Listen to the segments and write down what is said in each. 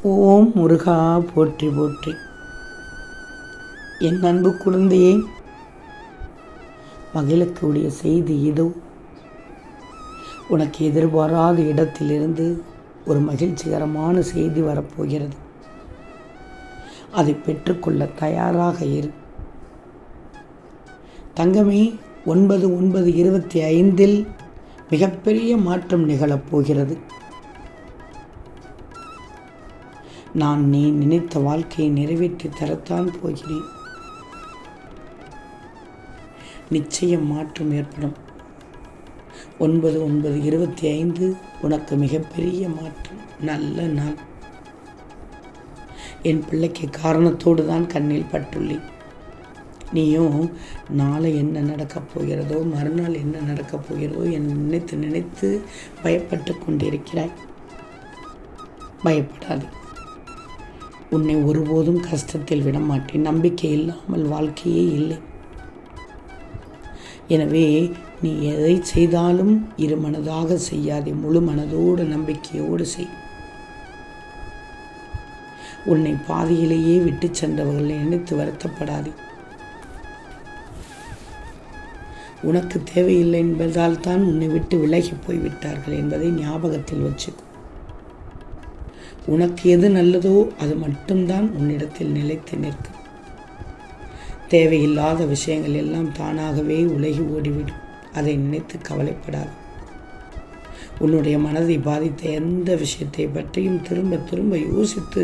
ஓம் முருகா போற்றி போற்றி. என் அன்பு குழந்தையே, மகிழக்கூடிய செய்தி இதோ. உனக்கு எதிர்பாராத இடத்திலிருந்து ஒரு மகிழ்ச்சிகரமான செய்தி வரப்போகிறது. அதை பெற்றுக்கொள்ள தயாராக இரு. தங்கமே, 9/9/25 மிகப்பெரிய மாற்றம் நிகழப்போகிறது. நான் நீ நினைத்த வாழ்க்கையை நிறைவேற்றி தரத்தான் போகிறேன். நிச்சயம் மாற்றம் ஏற்படும். 9/9/25 உனக்கு மிகப்பெரிய மாற்றம். நல்ல நாள். என் பிள்ளைக்கு காரணத்தோடு தான் கண்ணில் பட்டுள்ளேன். நீயும் நாளை என்ன நடக்கப் போகிறதோ, மறுநாள் என்ன நடக்கப் போகிறதோ என் நினைத்து நினைத்து பயப்பட்டு கொண்டிருக்கிறாய். பயப்படாது. உன்னை ஒருபோதும் கஷ்டத்தில் விடமாட்டேன். நம்பிக்கை இல்லாமல் வாழ்க்கையே இல்லை. எனவே நீ எதை செய்தாலும் இருமனதாக செய்யாதே, முழு மனதோடு நம்பிக்கையோடு செய். உன்னை பாதியிலேயே விட்டு சென்றவர்களை நினைத்து வருத்தப்படாதே. உனக்கு தேவையில்லை என்பதால் தான் உன்னை விட்டு விலகி போய்விட்டார்கள் என்பதை ஞாபகத்தில் வச்சுக்கோ. உனக்கு எது நல்லதோ அது மட்டும்தான் உன்னிடத்தில் நிலைத்து நிற்கும். தேவையில்லாத விஷயங்கள் எல்லாம் தானாகவே உலகி ஓடிவிடும். அதை நினைத்து கவலைப்படாது. உன்னுடைய மனதை பாதித்த எந்த விஷயத்தை பற்றியும் திரும்ப திரும்ப யோசித்து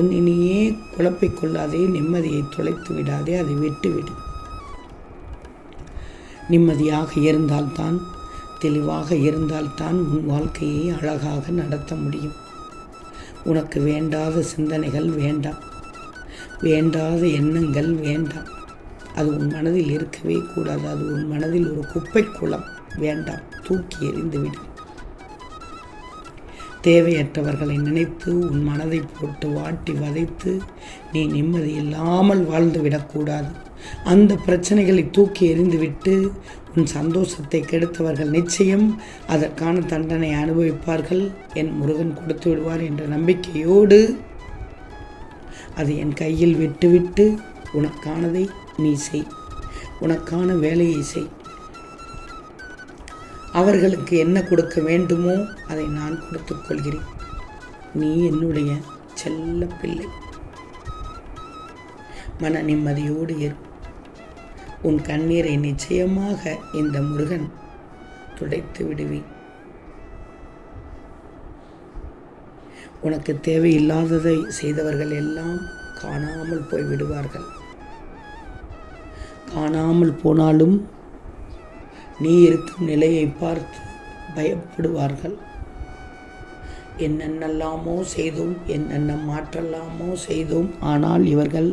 உன்னை நீயே குழப்பிக் கொள்ளாதே. நிம்மதியை தொலைத்து விடாதே. அதை விட்டுவிடு. நிம்மதியாக இருந்தால்தான், தெளிவாக இருந்தால்தான் உன் வாழ்க்கையை அழகாக நடத்த முடியும். உனக்கு வேண்டாத சிந்தனைகள் வேண்டாம், வேண்டாத எண்ணங்கள் வேண்டாம். அது உன் மனதில் இருக்கவே கூடாது. அது உன் மனதில் ஒரு குப்பை குளம். வேண்டாம், தூக்கி எறிந்துவிடு. தேவையற்றவர்களை நினைத்து உன் மனதை போட்டு வாட்டி வதைத்து நீ நிம்மதி இல்லாமல் வாழ்ந்து விடக்கூடாது. அந்த பிரச்சனைகளை தூக்கி எறிந்துவிட்டு உன் சந்தோஷத்தை கெடுத்தவர்கள் நிச்சயம் அதற்கான தண்டனை அனுபவிப்பார்கள். என் முருகன் கொடுத்து விடுவார் என்ற நம்பிக்கையோடு அதை என் கையில் விட்டுவிட்டு உனக்கானதை நீ செய். உனக்கான வேலையை செய். அவர்களுக்கு என்ன கொடுக்க வேண்டுமோ அதை நான் கொடுத்துக் கொள்கிறேன். நீ என்னுடைய செல்ல பிள்ளை. மன நிம்மதியோடு இரு. உன் கண்ணீரை நிச்சயமாக இந்த முருகன் துடைத்து விடுவேன். உனக்கு தேவையில்லாததை செய்தவர்கள் எல்லாம் காணாமல் போய் விடுவார்கள். காணாமல் போனாலும் நீ இருக்கும் நிலையை பார்த்து பயப்படுவார்கள். என்னென்னலாமோ செய்தோம், என்னென்ன மாற்றலாமோ செய்தோம். ஆனால் இவர்கள்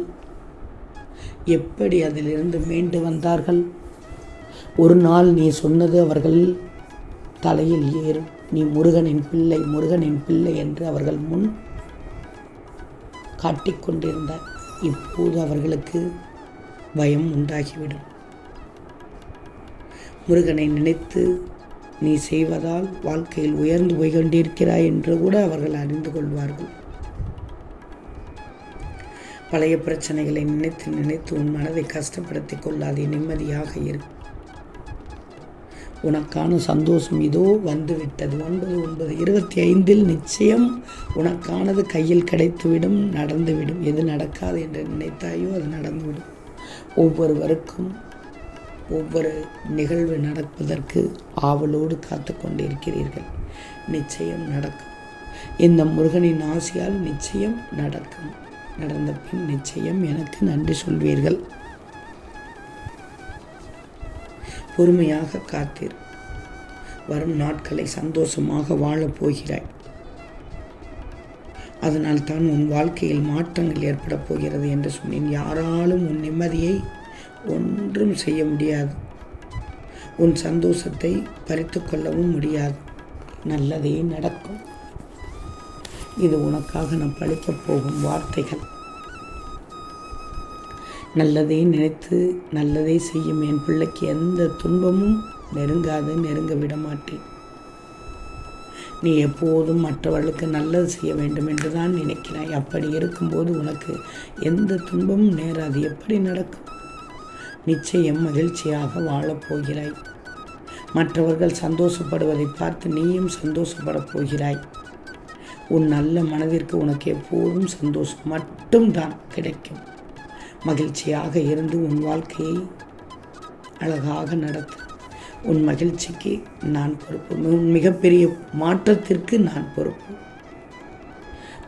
எப்படி அதிலிருந்து மீண்டு வந்தார்கள்? ஒரு நாள் நீ சொன்னது அவர்கள் தலையில் ஏறும். நீ முருகனின் பிள்ளை, முருகனின் பிள்ளை என்று அவர்கள் முன் காட்டிக்கொண்டிருந்தார். இப்போது அவர்களுக்கு பயம் உண்டாகிவிடும். முருகனை நினைத்து நீ செய்வதால் வாழ்க்கையில் உயர்ந்து போய் கொண்டிருக்கிறாய் என்று கூட அவர்கள் அறிந்து கொள்வார்கள். பழைய பிரச்சனைகளை நினைத்து நினைத்து உன் மனதை கஷ்டப்படுத்திக் கொள்ளாதே. நிம்மதியாக இரு. உனக்கான சந்தோஷம் இதோ வந்துவிட்டது. 9/9/25 நிச்சயம் உனக்கானது கையில் கிடைத்துவிடும், நடந்துவிடும். எது நடக்காது என்று நினைத்தாயோ அது நடந்துவிடும். ஒவ்வொருவருக்கும் ஒவ்வொரு நிகழ்வு நடப்பதற்கு ஆவலோடு காத்து கொண்டிருக்கிறீர்கள். நிச்சயம் நடக்கும். இந்த முருகனின் ஆசையால் நிச்சயம் நடக்கும். நடந்த பின் நிச்சயம் எனக்கு நன்றி சொல்வீர்கள். பொறுமையாக காத்தீர். வரும் நாட்களை சந்தோஷமாக வாழப் போகிறாய். அதனால் தான் உன் வாழ்க்கையில் மாற்றங்கள் ஏற்பட போகிறது என்று சொன்னேன். யாராலும் உன் நிம்மதியை ஒன்றும் செய்ய முடியாது. உன் சந்தோஷத்தை பறித்து கொள்ளவும் முடியாது. நல்லதே நடக்கும். இது உனக்காக நான் பழிக்கப் போகும் வார்த்தைகள். நல்லதே நினைத்து நல்லதே செய்யும் என் பிள்ளைக்கு எந்த துன்பமும் நெருங்காது, நெருங்க விட மாட்டேன். நீ எப்போதும் மற்றவர்களுக்கு நல்லது செய்ய வேண்டும் என்று தான் நினைக்கிறாய். அப்படி இருக்கும்போது உனக்கு எந்த துன்பமும் நேராது. எப்படி நடக்கும்? நிச்சயம் மகிழ்ச்சியாக வாழப்போகிறாய். மற்றவர்கள் சந்தோஷப்படுவதை பார்த்து நீயும் சந்தோஷப்படப் போகிறாய். உன் நல்ல மனதிற்கு உனக்கு எப்போதும் சந்தோஷம் மட்டும்தான் கிடைக்கும். மகிழ்ச்சியாக இருந்து உன் வாழ்க்கையை அழகாக நடத்து. உன் மகிழ்ச்சிக்கு நான் பொறுப்பு. உன் மிகப்பெரிய மாற்றத்திற்கு நான் பொறுப்பு.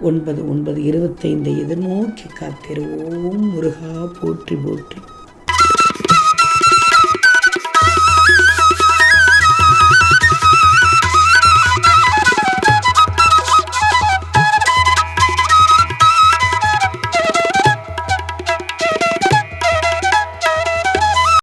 9/9/25 எதிர்நோக்கி காத்திருவோம். முருகா போற்றி போற்றி.